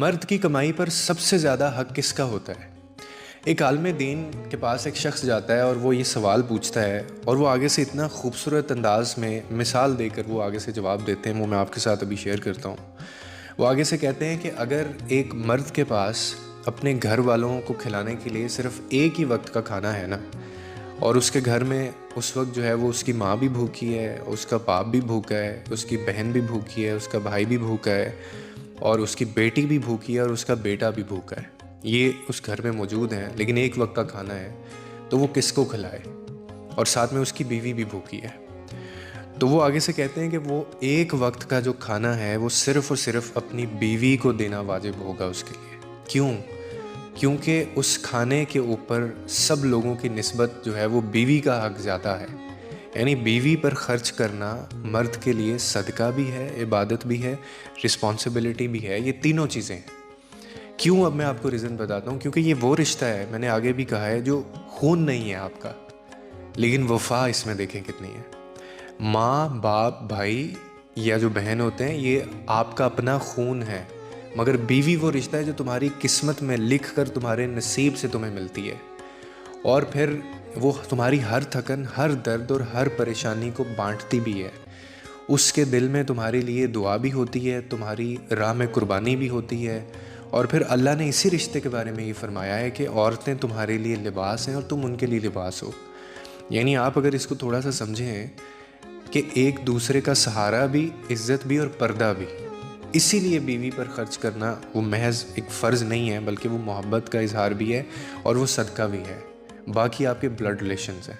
मर्द की कमाई पर सबसे ज़्यादा हक किसका होता है? एक आलिम दीन के पास एक शख्स जाता है और वो ये सवाल पूछता है और वो आगे से इतना खूबसूरत अंदाज में मिसाल देकर वो आगे से जवाब देते हैं, वो मैं आपके साथ अभी शेयर करता हूँ। वो आगे से कहते हैं कि अगर एक मर्द के पास अपने घर वालों को खिलाने के लिए सिर्फ़ एक ही वक्त का खाना है ना, और उसके घर में उस वक्त जो है वो उसकी माँ भी भूखी है, उसका बाप भी भूखा है, उसकी बहन भी भूखी है, उसका भाई भी भूखा है और उसकी बेटी भी भूखी है और उसका बेटा भी भूखा है। ये उस घर में मौजूद हैं, लेकिन एक वक्त का खाना है, तो वो किसको खिलाए? और साथ में उसकी बीवी भी भूखी है। तो वो आगे से कहते हैं कि वो एक वक्त का जो खाना है वो सिर्फ़ और सिर्फ अपनी बीवी को देना वाजिब होगा उसके लिए। क्यों? क्योंकि उस खाने के ऊपर सब लोगों की निस्बत जो है वो बीवी का हक ज़्यादा है। यानी बीवी पर ख़र्च करना मर्द के लिए सदका भी है, इबादत भी है, रिस्पॉन्सिबिलिटी भी है, ये तीनों चीज़ें हैं। क्यों? अब मैं आपको रीज़न बताता हूँ। क्योंकि ये वो रिश्ता है, मैंने आगे भी कहा है, जो खून नहीं है आपका, लेकिन वफ़ा इसमें देखें कितनी है। माँ, बाप, भाई या जो बहन होते हैं, ये आपका अपना खून है, मगर बीवी वो रिश्ता है जो तुम्हारी किस्मत में लिख कर तुम्हारे नसीब से तुम्हें मिलती है, और फिर वो तुम्हारी हर थकन, हर दर्द और हर परेशानी को बांटती भी है। उसके दिल में तुम्हारे लिए दुआ भी होती है, तुम्हारी राह में कुर्बानी भी होती है। और फिर अल्लाह ने इसी रिश्ते के बारे में ये फरमाया है कि औरतें तुम्हारे लिए लिबास हैं और तुम उनके लिए लिबास हो। यानी आप अगर इसको थोड़ा सा समझें कि एक दूसरे का सहारा भी, इज़्ज़त भी और पर्दा भी। इसीलिए बीवी पर ख़र्च करना वो महज़ एक फ़र्ज़ नहीं है, बल्कि वो मोहब्बत का इज़हार भी है और वो सदका भी है। बाकी आपके ब्लड रिलेशंस हैं।